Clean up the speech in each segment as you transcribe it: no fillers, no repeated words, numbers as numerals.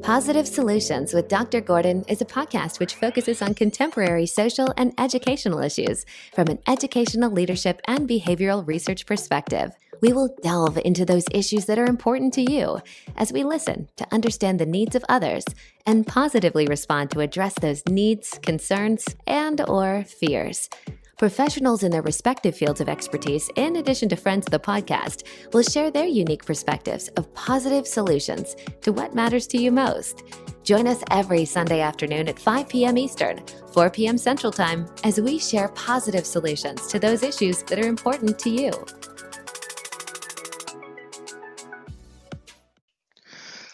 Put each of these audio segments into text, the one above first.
Positive Solutions with Dr. Gordon is a podcast which focuses on contemporary social and educational issues from an educational leadership and behavioral research perspective. We will delve into those issues that are important to you as we listen to understand the needs of others and positively respond to address those needs, concerns, and/or fears. Professionals in their respective fields of expertise, in addition to friends of the podcast, will share their unique perspectives of positive solutions to what matters to you most. Join us every Sunday afternoon at 5 p.m. Eastern, 4 p.m. Central Time, as we share positive solutions to those issues that are important to you.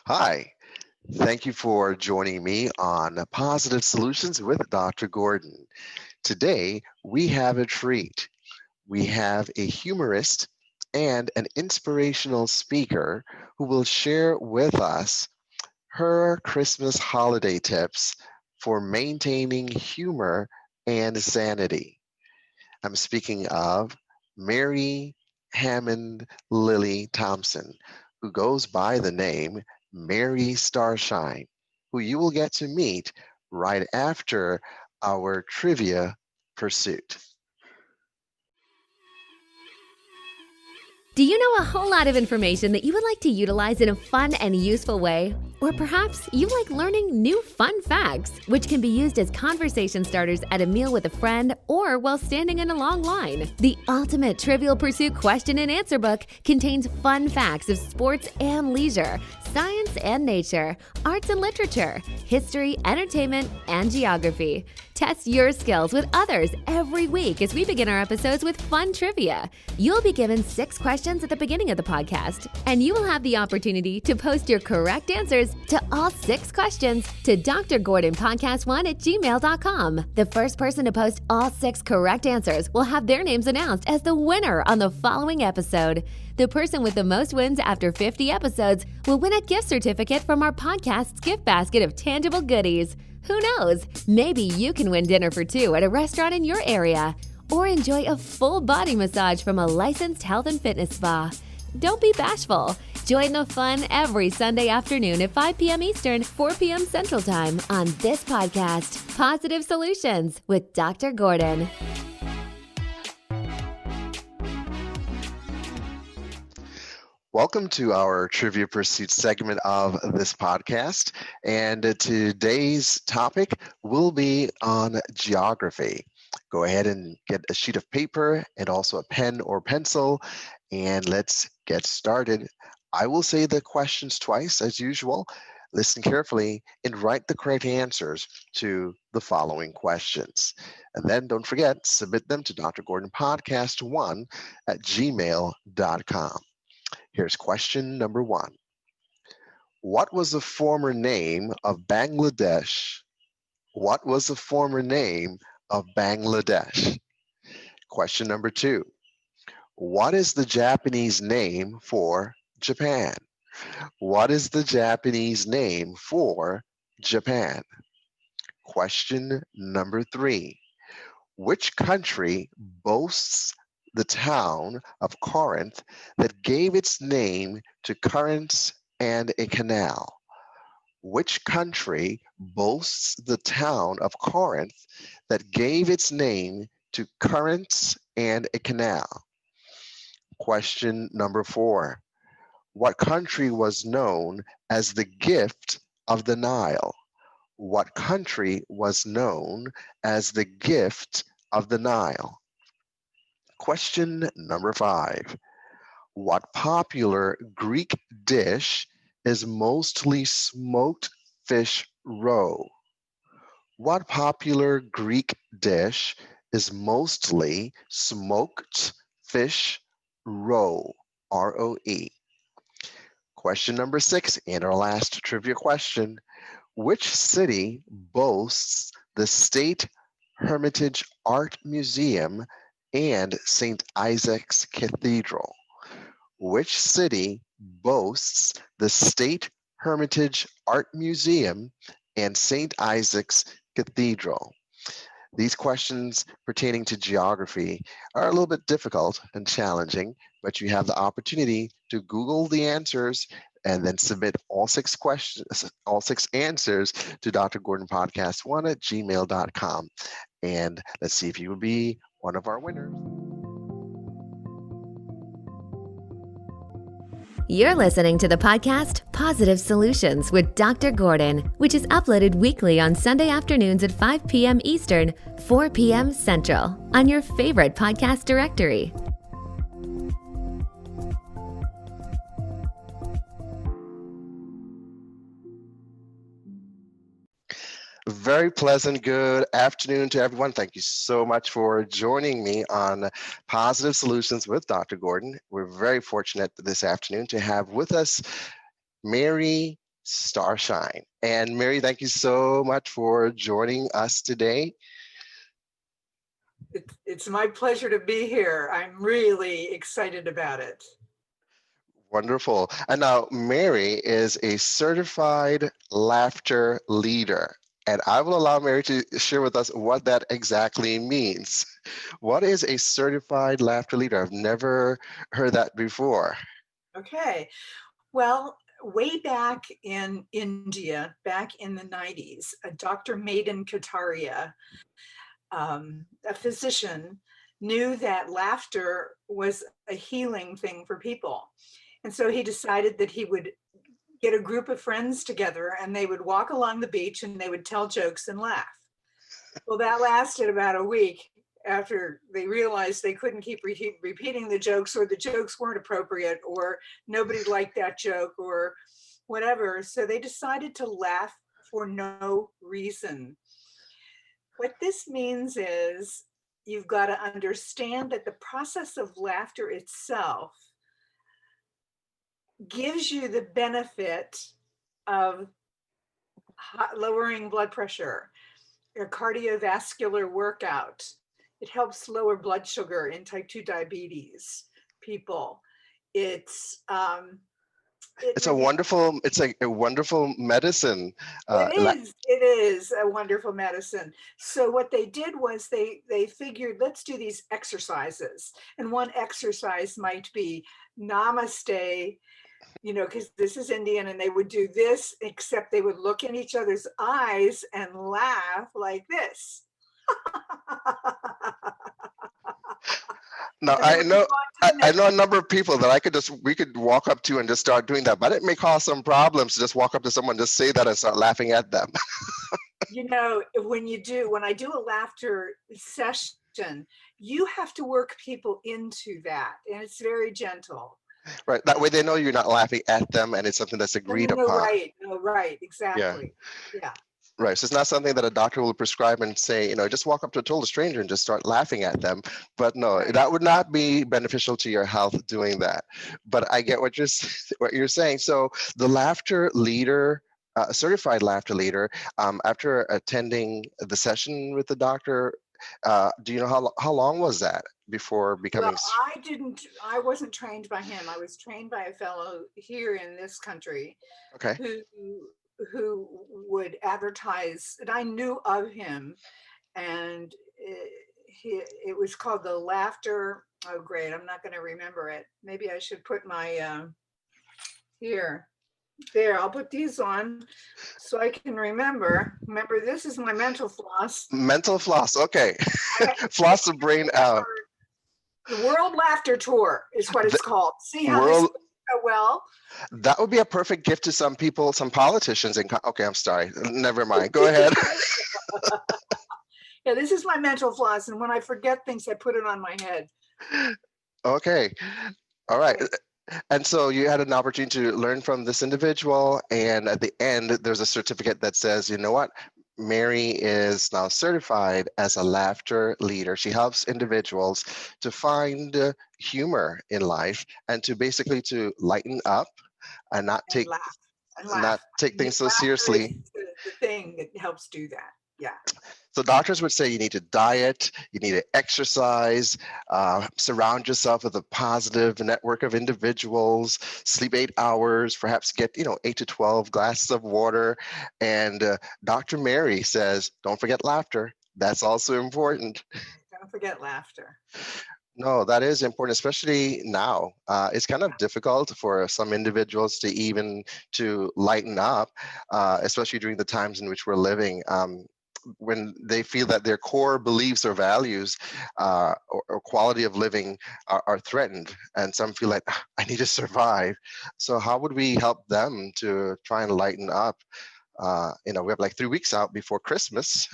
Hi, thank you for joining me on Positive Solutions with Dr. Gordon. Today, we have a treat. We have a humorist and an inspirational speaker who will share with us her Christmas holiday tips for maintaining humor and sanity. I'm speaking of Mary Hammond Lilley Thompson, who goes by the name Mary Starshine, who you will get to meet right after our trivia pursuit. Do you know a whole lot of information that you would like to utilize in a fun and useful way? Or perhaps you like learning new fun facts, which can be used as conversation starters at a meal with a friend or while standing in a long line. The Ultimate Trivial Pursuit Question and Answer book contains fun facts of sports and leisure, science and nature, arts and literature, history, entertainment, and geography. Test your skills with others every week as we begin our episodes with fun trivia. You'll be given 6 questions at the beginning of the podcast, and you will have the opportunity to post your correct answers to all 6 questions to drgordonpodcast1@gmail.com. The first person to post all 6 correct answers will have their names announced as the winner on the following episode. The person with the most wins after 50 episodes will win a gift certificate from our podcast's gift basket of tangible goodies. Who knows? Maybe you can win dinner for 2 at a restaurant in your area, or enjoy a full body massage from a licensed health and fitness spa. Don't be bashful. Join the fun every Sunday afternoon at 5 p.m. Eastern, 4 p.m. Central Time on this podcast, Positive Solutions with Dr. Gordon. Welcome to our Trivia Pursuit segment of this podcast, and today's topic will be on geography. Go ahead and get a sheet of paper and also a pen or pencil, and let's get started. I will say the questions twice as usual. Listen carefully and write the correct answers to the following questions. And then don't forget, submit them to drgordonpodcast1@gmail.com. Here's question number 1. What was the former name of Bangladesh? What was the former name of Bangladesh? Question number 2. What is the Japanese name for Japan? What is the Japanese name for Japan? Question number 3. Which country boasts the town of Corinth that gave its name to currents and a canal? Which country boasts the town of Corinth that gave its name to currents and a canal? Question number 4. What country was known as the gift of the Nile? What country was known as the gift of the Nile? Question number 5. What popular Greek dish is mostly smoked fish roe? What popular Greek dish is mostly smoked fish roe? R-O-E. Question number 6, and our last trivia question. Which city boasts the State Hermitage Art Museum and St. Isaac's Cathedral? Which city boasts the State Hermitage Art Museum and St. Isaac's Cathedral? These questions pertaining to geography are a little bit difficult and challenging, but you have the opportunity to Google the answers and then submit all 6 questions, all 6 answers to drgordonpodcast1@gmail.com. And let's see if you would be one of our winners. You're listening to the podcast Positive Solutions with Dr. Gordon, which is uploaded weekly on Sunday afternoons at 5 p.m. Eastern, 4 p.m. Central, on your favorite podcast directory. Very pleasant good afternoon to everyone. Thank you so much for joining me on Positive Solutions with Dr. Gordon. We're very fortunate this afternoon to have with us Mary Starshine. And Mary, thank you so much for joining us today. It's my pleasure to be here. I'm really excited about it. Wonderful. And now Mary is a certified laughter leader. And I will allow Mary to share with us what that exactly means. What is a certified laughter leader? I've never heard that before. Okay. Well, way back in India, back in the 90s, Dr. Madan Kataria, a physician, knew that laughter was a healing thing for people. And so he decided that he would get a group of friends together and they would walk along the beach and they would tell jokes and laugh. Well, that lasted about a week after they realized they couldn't keep repeating the jokes, or the jokes weren't appropriate, or nobody liked that joke or whatever. So they decided to laugh for no reason. What this means is you've got to understand that the process of laughter itself gives you the benefit of lowering blood pressure, a cardiovascular workout. It helps lower blood sugar in type 2 diabetes people. It's a wonderful medicine. It is a wonderful medicine. So what they did was they figured, let's do these exercises. And one exercise might be namaste, because this is Indian, and they would do this, except they would look in each other's eyes and laugh like this. Now I know a number of people that we could walk up to and just start doing that, but it may cause some problems to just walk up to someone, just say that and start laughing at them. When I do a laughter session, you have to work people into that, and it's very gentle. Right. That way they know you're not laughing at them and it's something that's agreed upon. Right. Exactly. Yeah. Right. So it's not something that a doctor will prescribe and say, just walk up to a total stranger and just start laughing at them. But no, right. That would not be beneficial to your health doing that. But I get what you're saying. So the laughter leader, a certified laughter leader, after attending the session with the doctor, do you know how long was that before becoming? Well, I wasn't trained by him. I was trained by a fellow here in this country. Okay. Who would advertise, and I knew of him, and it was called the laughter. Oh, great. I'm not going to remember it. Maybe I should put my there, I'll put these on so I can remember. Remember, this is my mental floss. Mental floss, okay. Floss the brain out. The World Laughter Tour is what it's called. See how this goes so well? That would be a perfect gift to some people, some politicians. Okay, I'm sorry. Never mind. Go ahead. Yeah, this is my mental floss, and when I forget things, I put it on my head. Okay. All right. Okay. And so you had an opportunity to learn from this individual, and at the end, there's a certificate that says, you know what? Mary is now certified as a laughter leader. She helps individuals to find humor in life and to basically to lighten up and not take things so seriously. The thing that helps do that. Yeah. So doctors would say you need to diet, you need to exercise, surround yourself with a positive network of individuals, sleep 8 hours, perhaps get 8 to 12 glasses of water. And Dr. Mary says, don't forget laughter. That's also important. Don't forget laughter. No, that is important, especially now. It's kind of difficult for some individuals to even to lighten up, especially during the times in which we're living. When they feel that their core beliefs or values or quality of living are threatened, and some feel like, "Ah, I need to survive." So how would we help them to try and lighten up? We have like 3 weeks out before Christmas.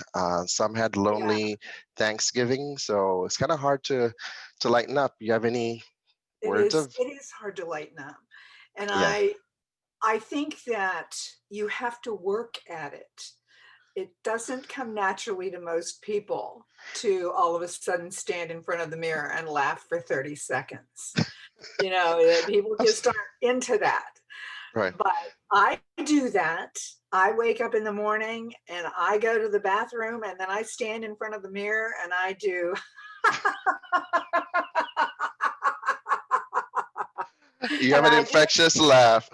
Some had Yeah, lonely Thanksgiving, so it's kind of hard to lighten up. You have any words of? it is hard to lighten up. And Yeah, I think that you have to work at it. It doesn't come naturally to most people to all of a sudden stand in front of the mirror and laugh for 30 seconds. People just aren't into that. right. But I do that. I wake up in the morning and I go to the bathroom and then I stand in front of the mirror and I do You have and an I do it infectious laugh.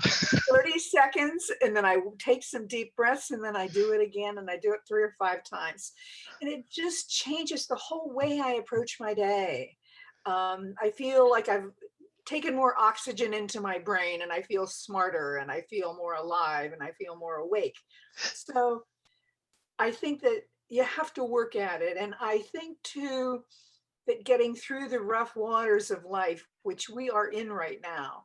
30 seconds and then I take some deep breaths and then I do it again and I do it 3 or 5 times. And it just changes the whole way I approach my day. I feel like I've taken more oxygen into my brain and I feel smarter and I feel more alive and I feel more awake. So I think that you have to work at it. And I think too that getting through the rough waters of life, which we are in right now,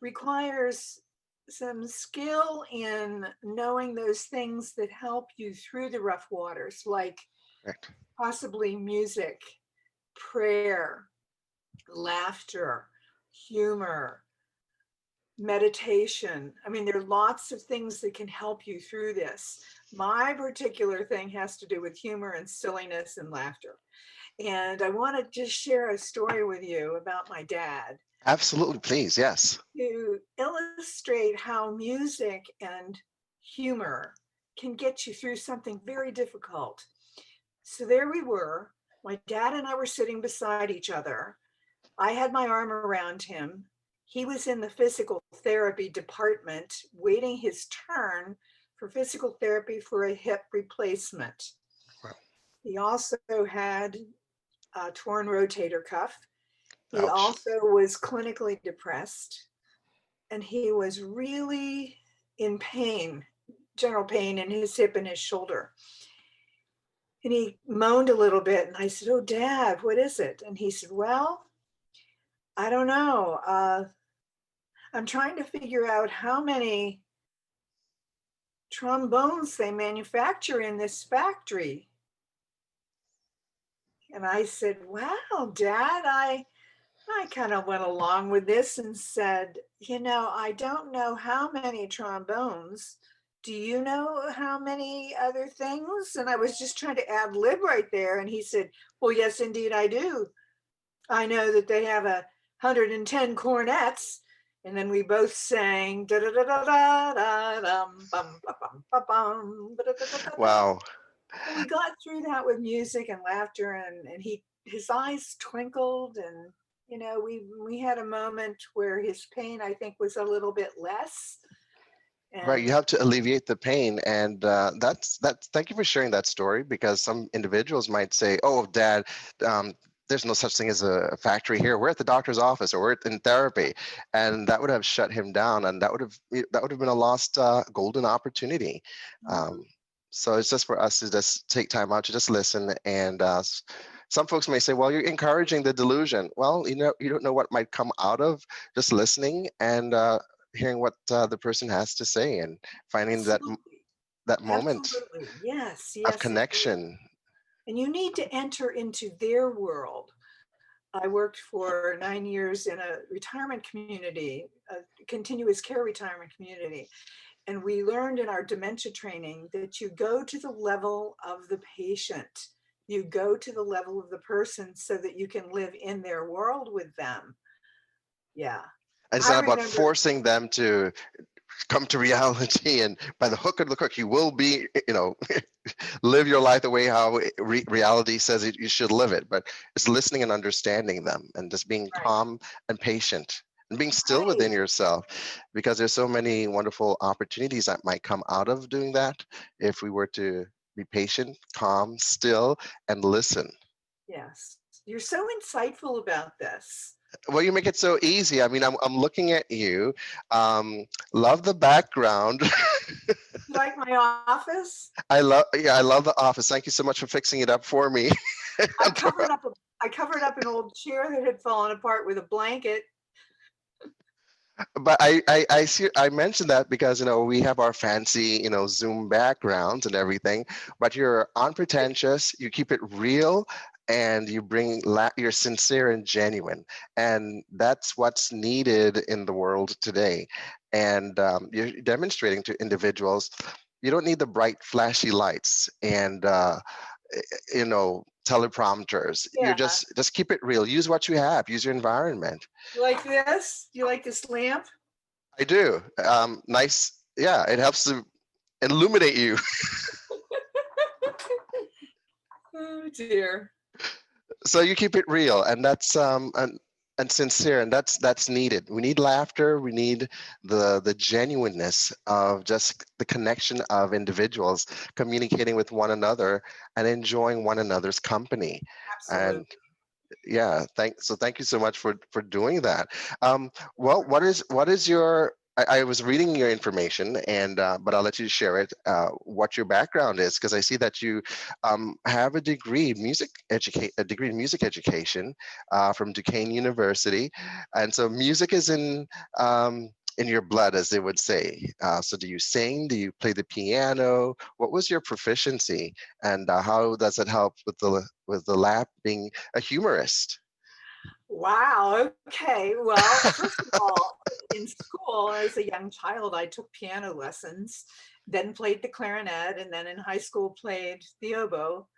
requires some skill in knowing those things that help you through the rough waters, like Right. possibly music, prayer, laughter, humor, meditation. I mean, there are lots of things that can help you through this. My particular thing has to do with humor and silliness and laughter. And I want to just share a story with you about my dad Absolutely, please. Yes. to illustrate how music and humor can get you through something very difficult. So there we were. My dad and I were sitting beside each other. I had my arm around him. He was in the physical therapy department waiting his turn for physical therapy for a hip replacement. Wow. He also had a torn rotator cuff. He Ouch. also was clinically depressed and he was really in pain, general pain in his hip and his shoulder. And he moaned a little bit. And I said, "Oh, Dad, what is it?" And he said, "Well, I don't know. I'm trying to figure out how many trombones they manufacture in this factory." And I said, "Wow, Dad, I kind of went along with this and said, I don't know how many trombones. Do you know how many other things?" And I was just trying to ad lib right there. And he said, "Well, yes, indeed, I do. I know that they have 110 cornets." And then we both sang da da da da da da dum bum ba bum ba bum ba da da da da da. Wow. And we got through that with music and laughter, and his eyes twinkled, and we had a moment where his pain, I think, was a little bit less. Right, you And have to alleviate the pain, and that's. Thank you for sharing that story, because some individuals might say, "Oh, Dad, um, there's no such thing as a factory here. We're at the doctor's office, or we're in therapy," and that would have shut him down, and that would have been a lost golden opportunity. Um, so it's just for us to just take time out to just listen, and some folks may say, "Well, you're encouraging the delusion." Well, you don't know what might come out of just listening and hearing what the person has to say, and finding absolutely, that moment absolutely, yes, of yes, indeed. connection. And you need to enter into their world. I worked for 9 years in a retirement community, a continuous care retirement community. And we learned in our dementia training that you go to the level of the patient, you go to the level of the person so that you can live in their world with them. Yeah. And it's I not about remember, forcing them to come to reality, and by the hook or the crook, you will be, live your life the way how reality says you should live it. But it's listening and understanding them, and just being right, calm and patient, and being still within right. yourself, because there's so many wonderful opportunities that might come out of doing that if we were to be patient, calm, still, and listen. Yes. You're so insightful about this. Well, you make it so easy. I mean, I'm looking at you. Love the background. You like my office? I love the office. Thank you so much for fixing it up for me. I covered up an old chair that had fallen apart with a blanket. But I see, I mentioned that because, we have our fancy, Zoom backgrounds and everything, but you're unpretentious, you keep it real, and you bring, you're sincere and genuine. And that's what's needed in the world today. And you're demonstrating to individuals, you don't need the bright, flashy lights and, teleprompters. You're Yeah. just keep it real. Use what you have, use your environment. You like this? You like this lamp? I do. Nice. Yeah, it helps to illuminate you. Oh dear. So you keep it real, and that's and sincere, and that's needed. We need laughter. We need the genuineness of just the connection of individuals communicating with one another and enjoying one another's company. Absolutely. And yeah, thank you so much for doing that. Well, what is your, I was reading your information, and but I'll let you share it, what your background is, because I see that you have a degree in music education from Duquesne University, and so music is in your blood, as they would say. So do you sing? Do you play the piano? What was your proficiency, and how does it help with the lab being a humorist? Wow. Okay. Well, first of all, in school, as a young child, I took piano lessons, then played the clarinet, and then in high school played the oboe.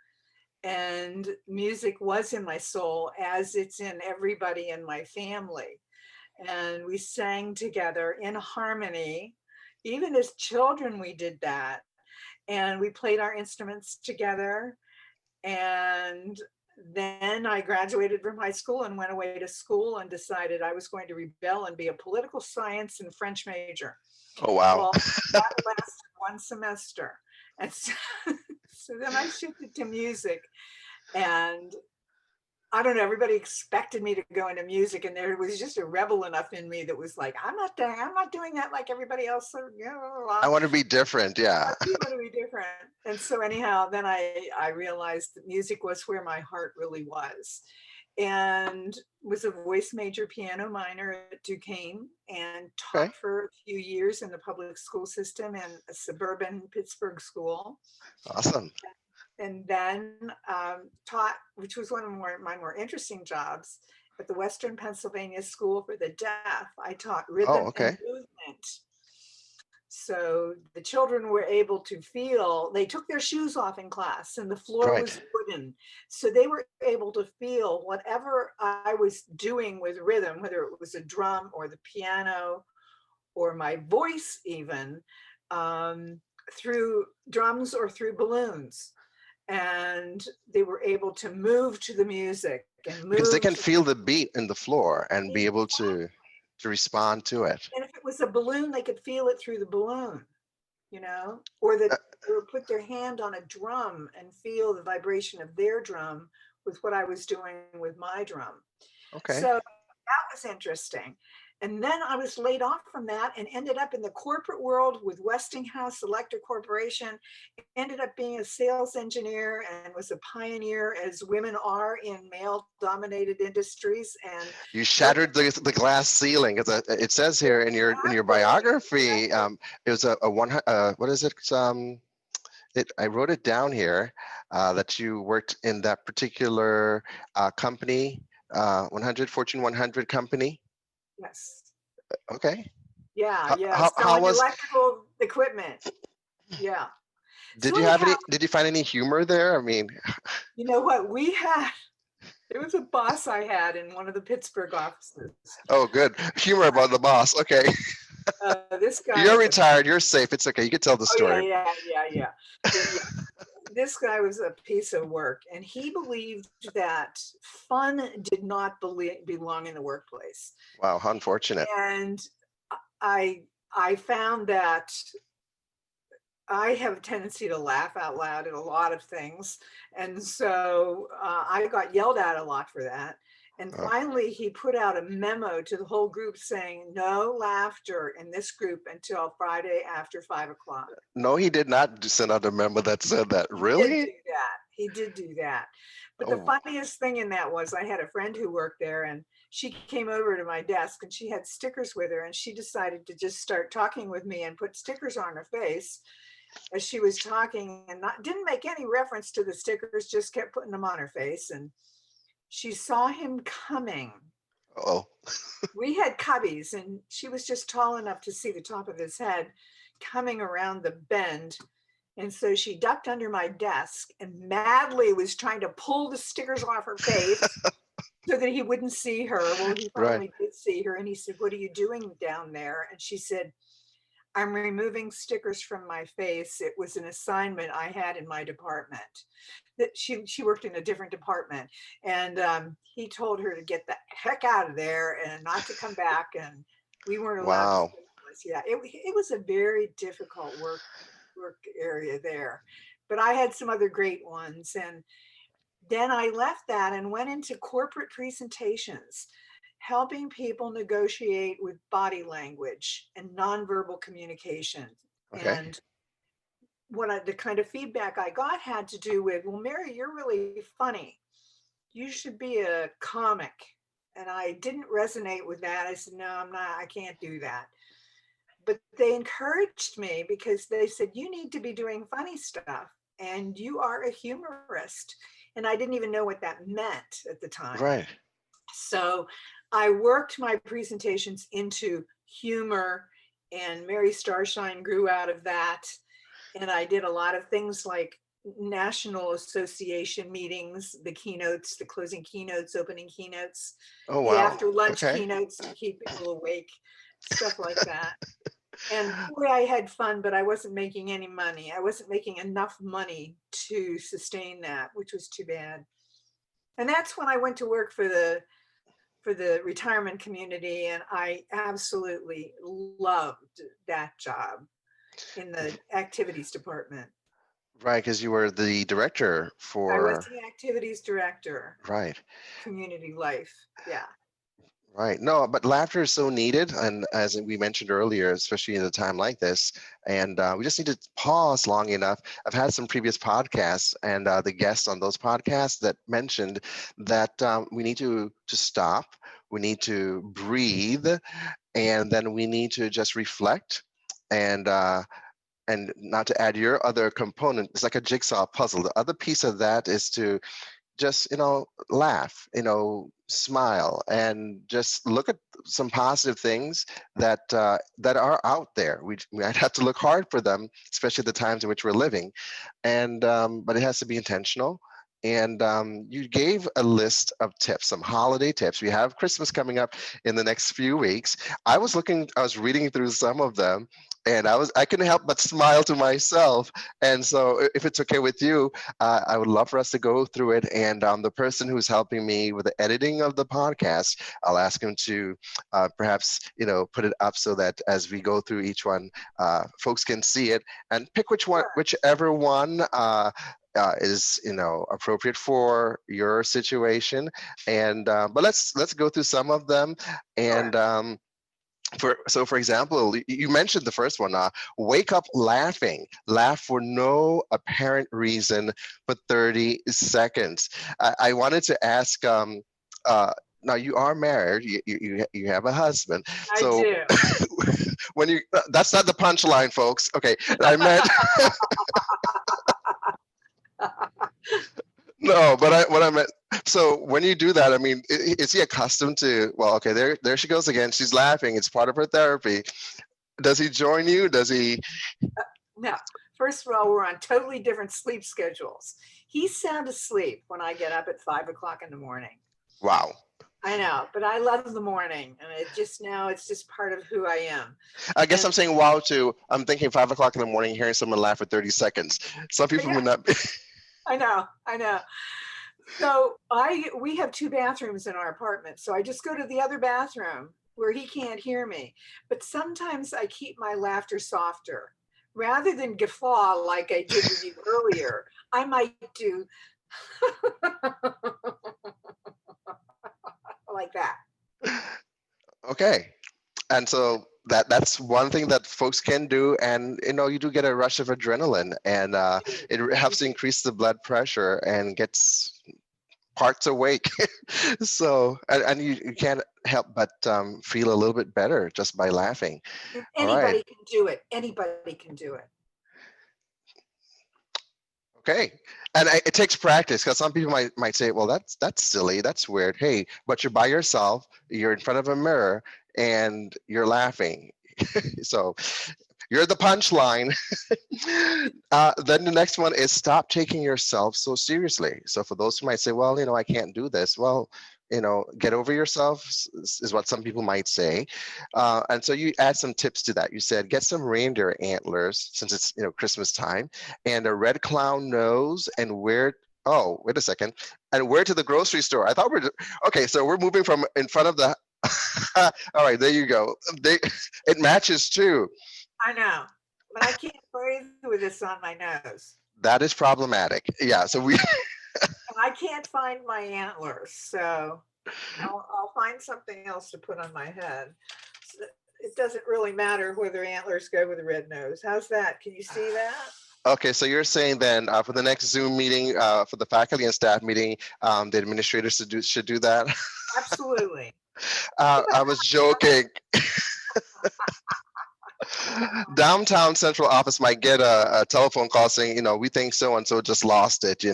And music was in my soul, as it's in everybody in my family. And we sang together in harmony. Even as children, we did that. And we played our instruments together. And then I graduated from high school and went away to school and decided I was going to rebel and be a political science and French major. Oh, wow. Well, that lasted one semester. And so, so then I shifted to music. And I don't know, everybody expected me to go into music, and there was just a rebel enough in me that was like, I'm not doing that like everybody else. So, I want to be different. Yeah. you want to be different. And so anyhow, then I realized that music was where my heart really was, and was a voice major, piano minor at Duquesne, and taught Okay. for a few years in the public school system in a suburban Pittsburgh school. Awesome. And then taught, which was one of my more interesting jobs, at the Western Pennsylvania School for the Deaf. I taught Oh, rhythm okay. and movement. So the children were able to feel, they took their shoes off in class and the floor Right. was wooden. So they were able to feel whatever I was doing with rhythm, whether it was a drum or the piano or my voice even, through drums or through balloons. And they were able to move to the music and move Because they can to feel the beat in the floor and be the, able to respond to it. and if it was a balloon, they could feel it through the balloon, or that, or put their hand on a drum and feel the vibration of their drum with what I was doing with my drum. Okay. So that was interesting. And then I was laid off from that and ended up in the corporate world with Westinghouse Electric Corporation, ended up being a sales engineer, and was a pioneer, as women are in male dominated industries. And You shattered the glass ceiling. It says here in your biography, it was a one. What is it? I wrote it down here that you worked in that particular company, 100 Fortune 100 company. yes. Okay. Yeah, yeah. How Selling was? electrical equipment. Yeah. Did So you have anyhow, any? Did you find any humor there? I mean, you know what? There was a boss I had in one of the Pittsburgh offices. oh, good humor about the boss. Okay, This guy you're was a, retired. You're safe. It's okay. You can tell the oh story. yeah. This guy was a piece of work, and he believed that fun did not belong in the workplace. Wow, how unfortunate. And I found that I have a tendency to laugh out loud at a lot of things. And so I got yelled at a lot for that. And Uh, finally, he put out a memo to the whole group saying no laughter in this group until Friday after 5 o'clock. no, he did not send out a memo that said that. He did Really? do that. He did do that. But the Oh, funniest thing in that was I had a friend who worked there, and she came over to my desk and she had stickers with her, and she decided to just start talking with me and put stickers on her face as she was talking, and didn't make any reference to the stickers, just kept putting them on her face. And she saw him coming. oh, We had cubbies, and she was just tall enough to see the top of his head coming around the bend. And so she ducked under my desk and madly was trying to pull the stickers off her face so that he wouldn't see her. Well, he right. finally did see her, and he said, "What are you doing down there?" And she said, "I'm removing stickers from my face. It was an assignment I had in my department." That she worked in a different department, and he told her to get the heck out of there and not to come back, and we weren't allowed to Wow. socialize. Yeah, it was a very difficult work area there, but I had some other great ones. And then I left that and went into corporate presentations, helping people negotiate with body language and nonverbal communication. Okay. And the kind of feedback I got had to do with, "Well, Mary, you're really funny. You should be a comic." And I didn't resonate with that. I said, "No, I'm not, I can't do that." But they encouraged me because they said, "You need to be doing funny stuff, and you are a humorist." And I didn't even know what that meant at the time. Right. So I worked my presentations into humor, and Mary Starshine grew out of that. And I did a lot of things like national association meetings, the keynotes, the closing keynotes, opening keynotes, Oh, the wow. after lunch Okay. keynotes to keep people awake, stuff like that. And boy, I had fun, but I wasn't making any money. I wasn't making enough money to sustain that, which was too bad. And that's when I went to work for the retirement community, and I absolutely loved that job in the activities department. Right, because you were the director I was for, the activities director, right. community life. Yeah. Right. No, but laughter is so needed. And as we mentioned earlier, especially in a time like this, and we just need to pause long enough. I've had some previous podcasts and the guests on those podcasts that mentioned that we need to stop, we need to breathe, and then we need to just reflect. And not to add your other component, it's like a jigsaw puzzle. The other piece of that is to just laugh, smile, and just look at some positive things that that are out there. We might have to look hard for them, especially the times in which we're living, and but it has to be intentional. And you gave a list of tips, some holiday tips. We have Christmas coming up in the next few weeks. I was reading through some of them, and I couldn't help but smile to myself. And so if it's okay with you, I would love for us to go through it. And the person who's helping me with the editing of the podcast, I'll ask him to perhaps, put it up so that as we go through each one, folks can see it and pick whichever one is, appropriate for your situation. And but let's go through some of them. And for example, you mentioned the first one, wake up laughing, laugh for no apparent reason for 30 seconds. I wanted to ask, now you are married, you have a husband. I So do. when that's not the punchline, folks. Okay, I meant, no, but what I meant, so when you do that, I mean, is he accustomed to, well, okay, there she goes again. She's laughing. It's part of her therapy. Does he join you? Does he? No. First of all, we're on totally different sleep schedules. He's sound asleep when I get up at 5 o'clock in the morning. Wow. I know, but I love the morning, and it's just part of who I am. I guess I'm saying wow too. I'm thinking 5 o'clock in the morning, hearing someone laugh for 30 seconds. Some people would not be. I know. So we have 2 bathrooms in our apartment. So I just go to the other bathroom where he can't hear me. But sometimes I keep my laughter softer, rather than guffaw like I did with you earlier, I might do like that. Okay. And so that's one thing that folks can do, and you do get a rush of adrenaline, and it helps to increase the blood pressure and gets parts awake. So and you can't help but feel a little bit better just by laughing. All right. Anybody can do it. Anybody can do it. Okay. And it takes practice, because some people might say, well, that's silly, that's weird. Hey, but you're by yourself, you're in front of a mirror, and you're laughing. So you're the punchline. Then the next one is stop taking yourself so seriously. So for those who might say, well, I can't do this. Well, get over yourself is what some people might say. And so you add some tips to that. You said, get some reindeer antlers, since it's, Christmas time, and a red clown nose, and oh, wait a second. And wear to the grocery store. I thought okay, so we're moving from in front of the, all right, there you go. It matches too. I know, but I can't breathe with this on my nose. That is problematic. Yeah, so we I can't find my antlers, so I'll find something else to put on my head. So it doesn't really matter whether antlers go with a red nose. How's that? Can you see that? Okay, so you're saying then for the next Zoom meeting, for the faculty and staff meeting, the administrators should do that? Absolutely. I was joking. Downtown central office might get a telephone call saying, we think so-and-so just lost it,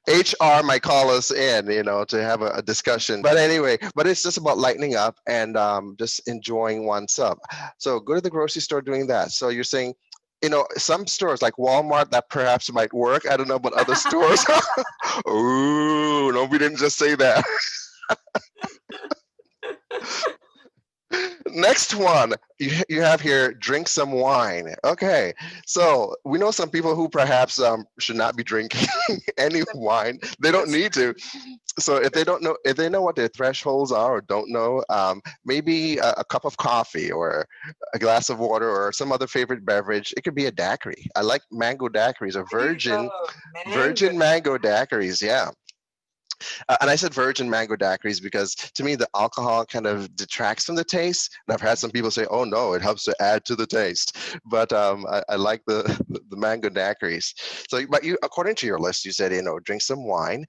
HR might call us in, to have a discussion. But anyway, it's just about lightening up and just enjoying oneself. So go to the grocery store doing that. So you're saying, some stores like Walmart, that perhaps might work. I don't know about other stores. Ooh, no, we didn't just say that. Next one, you have here, drink some wine. Okay, so we know some people who perhaps should not be drinking any wine. They don't need to. So if they know what their thresholds are or don't know, maybe a cup of coffee or a glass of water or some other favorite beverage. It could be a daiquiri. I like mango daiquiris, or virgin mango daiquiris. Yeah. And I said virgin mango daiquiris because to me, the alcohol kind of detracts from the taste. And I've had some people say, oh no, it helps to add to the taste. But I like the mango daiquiris. So, but according to your list, you said, drink some wine.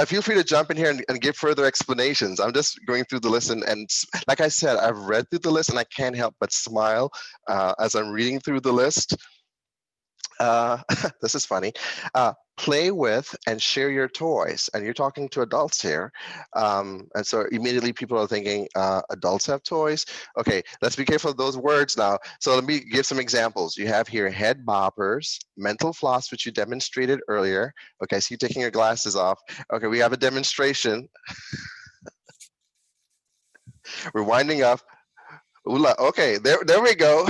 Feel free to jump in here and give further explanations. I'm just going through the list, and like I said, I've read through the list and I can't help but smile as I'm reading through the list. This is funny. Play with and share your toys. And you're talking to adults here. And so immediately people are thinking, adults have toys? Okay, let's be careful of those words now. So let me give some examples. You have here head boppers, mental floss, which you demonstrated earlier. Okay, so you're taking your glasses off. Okay, we have a demonstration. We're winding up. Okay, there we go.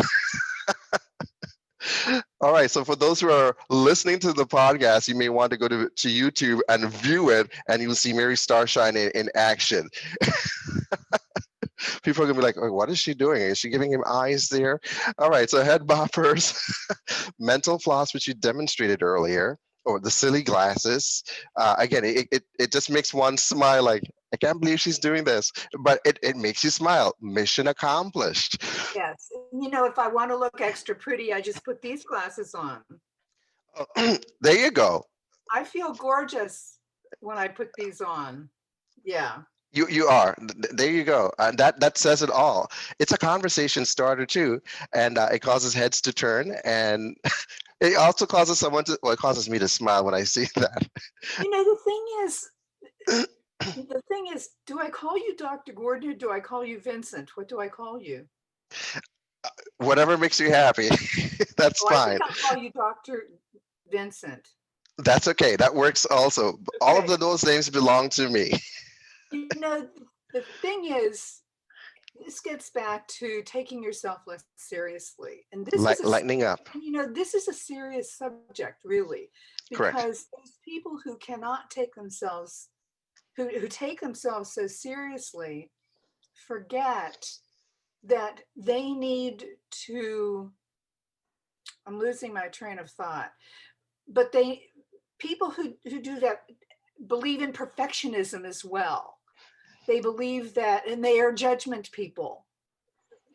All right, so for those who are listening to the podcast, you may want to go to YouTube and view it, and you'll see Mary Starshine in action. People are gonna be like, oh, what is she doing? Is she giving him eyes there? All right, so head boppers, mental floss, which you demonstrated earlier, or the silly glasses. Again, it just makes one smile, like, I can't believe she's doing this, but it makes you smile. Mission accomplished. Yes. If I want to look extra pretty, I just put these glasses on. There you go. I feel gorgeous when I put these on. Yeah. You are. There you go. That says it all. It's a conversation starter too, and it causes heads to turn, and it also causes it causes me to smile when I see that. The thing is, do I call you Dr. Gordon or do I call you Vincent? What do I call you? Whatever makes you happy. That's fine. I think I'll call you Dr. Vincent. That's okay. That works also. Okay. All of those names belong to me. The thing is, this gets back to taking yourself less seriously. And this is lightening up. This is a serious subject, really. Because Correct. Those people who cannot take themselves, who take themselves so seriously, forget that they need to, I'm losing my train of thought, but people who do that believe in perfectionism as well. They believe that, and they are judgment people.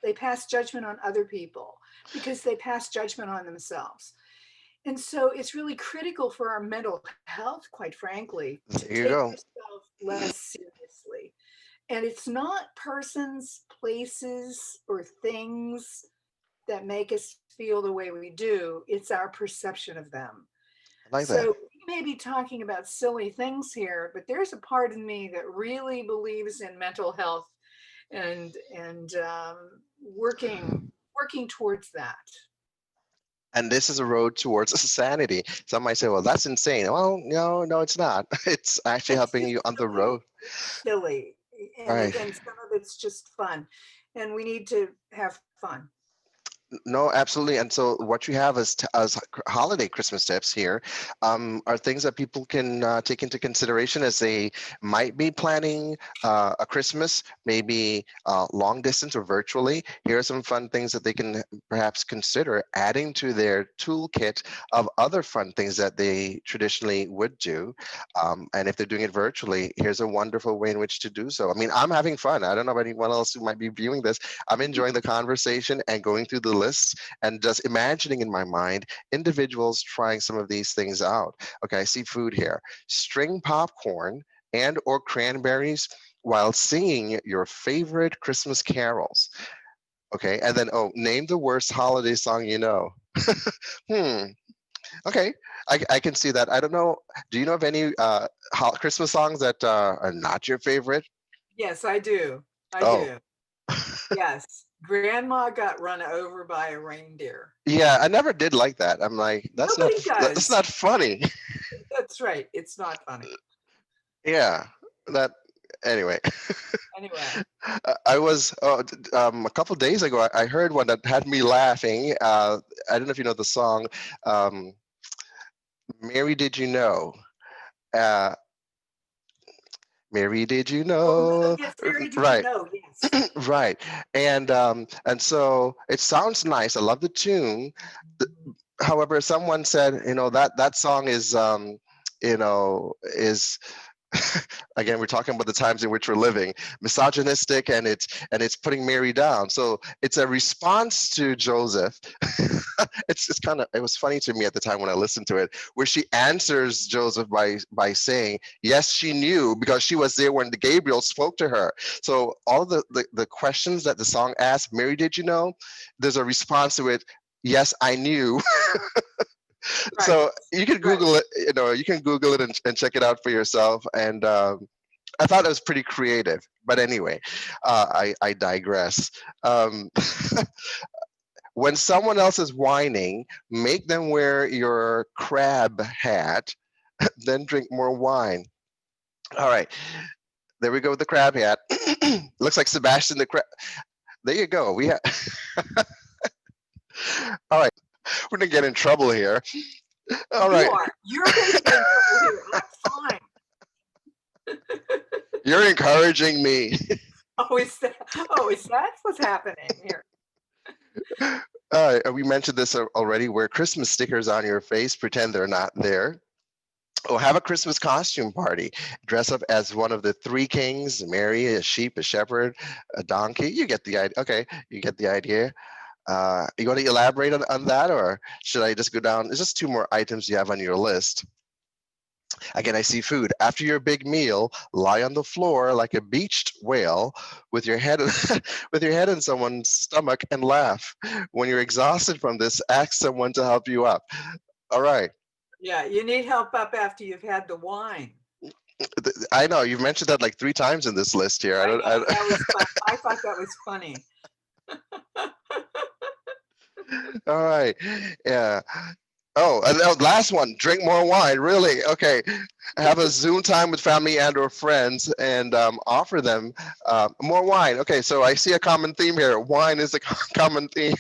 They pass judgment on other people because they pass judgment on themselves. And so it's really critical for our mental health, quite frankly, to There you take go. yourself less seriously. And it's not persons, places, or things that make us feel the way we do. It's our perception of them. I like that. So we may be talking about silly things here, but there's a part of me that really believes in mental health and working towards that. And this is a road towards sanity. Some might say, well, that's insane. Well, no, it's not. It's actually It's helping just you on the silly. road. It's silly, Right. and some of it's just fun, and we need to have fun. No, absolutely. And so what you have as holiday Christmas tips here are things that people can take into consideration as they might be planning a Christmas, maybe long distance or virtually. Here are some fun things that they can perhaps consider adding to their toolkit of other fun things that they traditionally would do. And if they're doing it virtually, here's a wonderful way in which to do so. I mean, I'm having fun. I don't know about anyone else who might be viewing this. I'm enjoying the conversation and going through the lists and just imagining in my mind individuals trying some of these things out. Okay, I see food here. String popcorn and or cranberries while singing your favorite Christmas carols. Okay, and then, oh, name the worst holiday song you know. Okay, I can see that. I don't know. Do you know of any Christmas songs that are not your favorite? Yes, I do. I Oh, do. Yes. Grandma got run over by a reindeer. yeah, I never did like that. I'm like, Nobody that's does. not funny. That's right. It's not funny. Yeah, that anyway. Anyway. I was a couple days ago. I heard one that had me laughing. I don't know if you know the song, um, "Mary, Did You Know?" Uh, Mary, did you Oh, know? yes, Mary, did you Right, know? Yes. right. And so it sounds nice. I love the tune. However, someone said, that song is, is again, we're talking about the times in which we're living, misogynistic, and it's putting Mary down. So it's a response to Joseph. It was funny to me at the time when I listened to it, where she answers Joseph by saying, yes, she knew because she was there when the Gabriel spoke to her. So all the questions that the song asks, Mary, did you know? There's a response to it. Yes, I knew. Right. So you can Right. Google it. You can Google it and check it out for yourself. And I thought it was pretty creative. But anyway, I digress. Um, when someone else is whining, make them wear your crab hat, then drink more wine. All right, there we go with the crab hat. Looks like Sebastian the crab. There you go. We have. All right, we're gonna get in trouble here. All You right, are. You're going to get in trouble here. I'm fine. you're encouraging me. Is that what's happening here? We mentioned this already. Wear Christmas stickers on your face, pretend they're not there. Or have a Christmas costume party. Dress up as one of the three kings: Mary, a sheep, a shepherd, a donkey. You get the idea. Okay, you get the idea. You want to elaborate on that, or should I just go down? There's just two more items you have on your list. Again, I see food. After your big meal, lie on the floor like a beached whale with your head with your head in someone's stomach and laugh. When you're exhausted from this, ask someone to help you up. All right. Yeah, you need help up after you've had the wine. I know you've mentioned that like 3 times in this list here. I I don't. know, that was fun. I thought that was funny. All right. Yeah. Oh, and last one. Drink more wine. Really? Okay. Have a Zoom time with family and/or friends, and offer them more wine. Okay. So I see a common theme here. Wine is a common theme.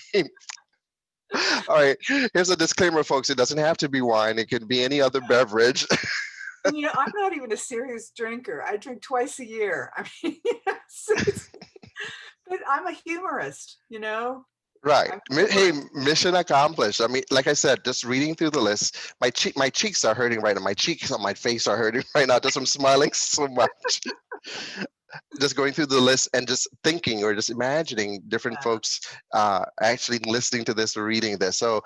All right. Here's a disclaimer, folks. It doesn't have to be wine. It could be any other beverage. And I'm not even a serious drinker. I drink twice a year. I mean, I'm a humorist, you know. Right. I'm a Hey, humorist. mission accomplished. I mean, like I said, just reading through the list, my cheeks are hurting right now. My cheeks on my face are hurting right now just from smiling so much. Just going through the list and just thinking or just imagining different Yeah, folks actually listening to this or reading this. So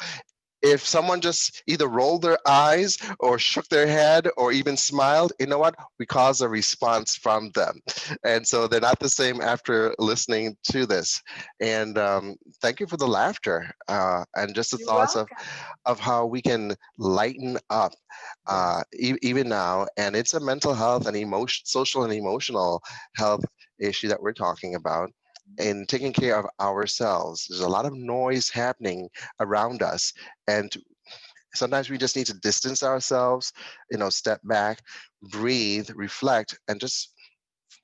if someone just either rolled their eyes or shook their head or even smiled, you know what? We cause a response from them. And so they're not the same after listening to this. And thank you for the laughter and just the you're thoughts welcome. of how we can lighten up Yes. even now. And it's a mental health and social and emotional health issue that we're talking about. And taking care of ourselves. There's a lot of noise happening around us, and sometimes we just need to distance ourselves, step back, breathe, reflect, and just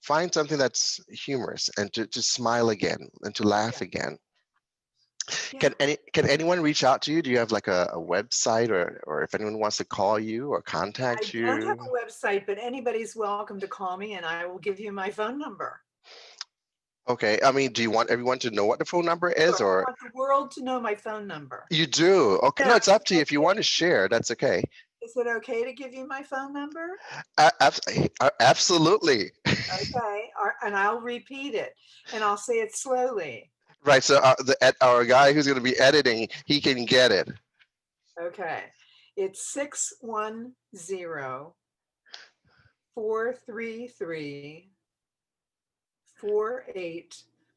find something that's humorous and to smile again and to laugh Yeah. again. Yeah. Can anyone reach out to you? Do you have like a website, or if anyone wants to call you or I contact don't have you? a website, but anybody's welcome to call me and I will give you my phone number. Okay, I mean, do you want everyone to know what the phone number Sure. is, I or want the world to know my phone number. you do? Okay, no, Yeah. it's up to you. If you want to share, that's okay. Is it okay to give you my phone number? Absolutely. Okay. And I'll repeat it and I'll say it slowly. Right. So our guy who's going to be editing, he can get it. Okay. It's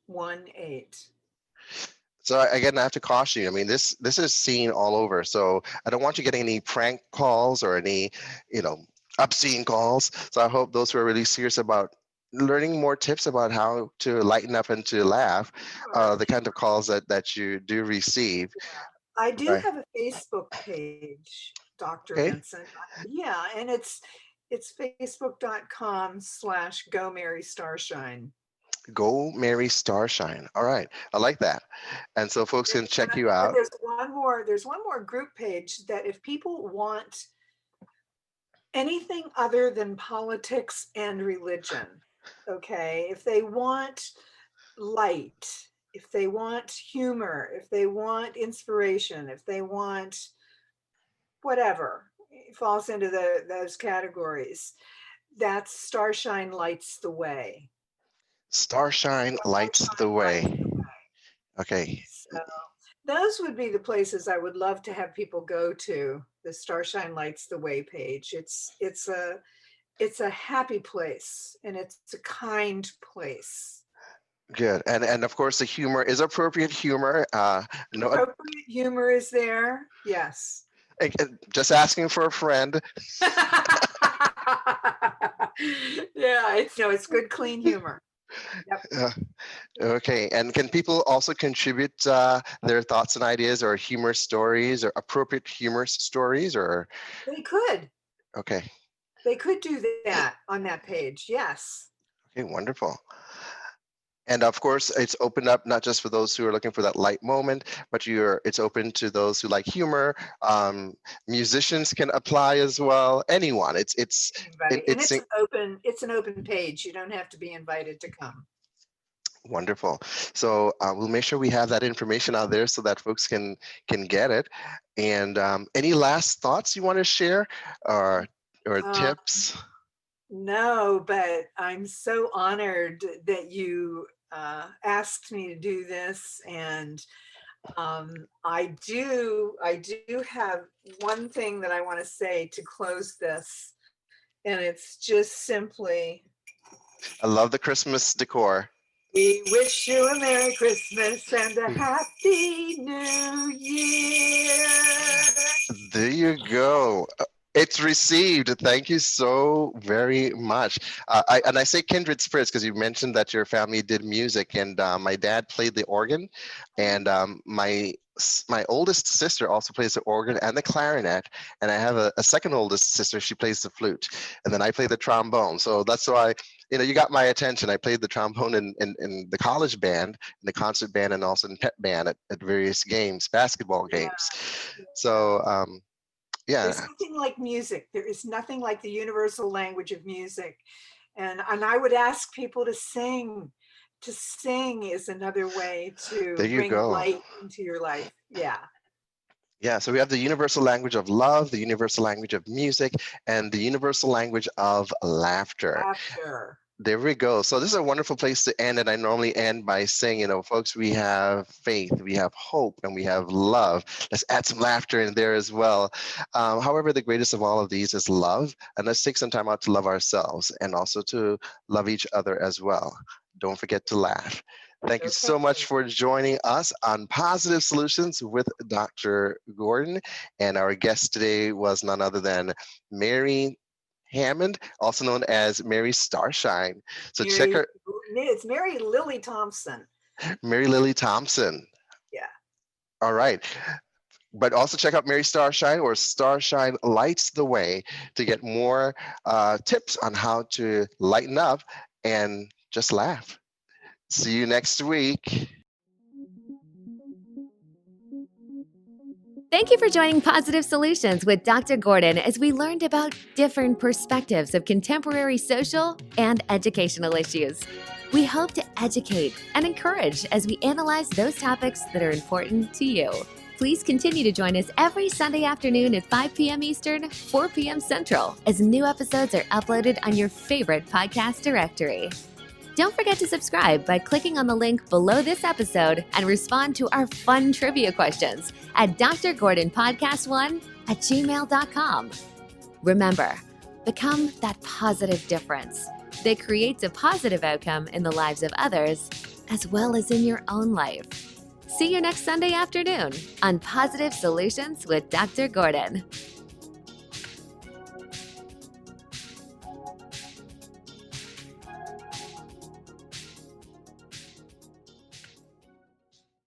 610-433-4818. So again, I have to caution you. I mean, this is seen all over. So I don't want you getting any prank calls or any, you know, obscene calls. So I hope those who are really serious about learning more tips about how to lighten up and to laugh, Sure. the kind of calls that you do receive. I do Right. have a Facebook page, Dr. Okay. Vincent. Yeah, and it's facebook.com/go Mary Starshine. Go Mary Starshine. All right. I like that. And so folks can check you But out. there's one more group page that if people want anything other than politics and religion, okay, if they want light, if they want humor, if they want inspiration, if they want whatever, it falls into those categories. That's Starshine Lights the Way. Starshine lights the Starshine Lights the way. Way. Okay. So those would be the places I would love to have people go to. The Starshine Lights the Way page. It's a happy place and it's a kind place. Good. And of course the humor is appropriate humor. No, Appropriate humor is there. Yes. just asking for a friend. Yeah, it's good, clean humor. Yep. Uh, okay. And can people also contribute their thoughts and ideas or humor stories or appropriate humorous stories or They could. okay. They could do that on that page. Yes. Okay, wonderful. And of course, it's opened up not just for those who are looking for that light moment, but it's open to those who like humor. Musicians can apply as well. Anyone. Anybody. And It's it's an open page. You don't have to be invited to come. wonderful. So we'll make sure we have that information out there so that folks can get it. And any last thoughts you want to share, or Uh, tips? no, but I'm so honored that you asked me to do this, and I do have one thing that I want to say to close this, and it's just simply, I love the Christmas decor. we wish you a Merry Christmas and a Happy New Year. There you go. It's received. Thank you so very much. And I say kindred spirits because you mentioned that your family did music, and my dad played the organ, and my oldest sister also plays the organ and the clarinet, and I have a second oldest sister. She plays the flute, and then I play the trombone. So that's why you got my attention. I played the trombone in the college band, in the concert band, and also in pep band at various games, basketball Yeah, games. yeah. So There's yeah, nothing like music. There is nothing like the universal language of music. And I would ask people to sing, To sing is another way There to you bring go. light into your life. Yeah. Yeah, so we have the universal language of love, the universal language of music, and the universal language of laughter. Laughter. There we go. So this is a wonderful place to end, and I normally end by saying, folks, we have faith, we have hope, and we have love. Let's add some laughter in there as well. However, the greatest of all of these is love, and let's take some time out to love ourselves and also to love each other as well. Don't forget to laugh. Thank you so much Okay. for joining us on Positive Solutions with Dr. Gordon. And our guest today was none other than Mary Hammond, also known as Mary Starshine. So check her, It's Mary Lilley Thompson. Mary Lilley Thompson. Yeah. All right. But also check out Mary Starshine, or Starshine Lights the Way, to get more tips on how to lighten up and just laugh. See you next week. Thank you for joining Positive Solutions with Dr. Gordon as we learned about different perspectives of contemporary social and educational issues. We hope to educate and encourage as we analyze those topics that are important to you. Please continue to join us every Sunday afternoon at 5 p.m. Eastern, 4 p.m. Central, as new episodes are uploaded on your favorite podcast directory. Don't forget to subscribe by clicking on the link below this episode and respond to our fun trivia questions at drgordonpodcast1@gmail.com. Remember, become that positive difference that creates a positive outcome in the lives of others as well as in your own life. See you next Sunday afternoon on Positive Solutions with Dr. Gordon.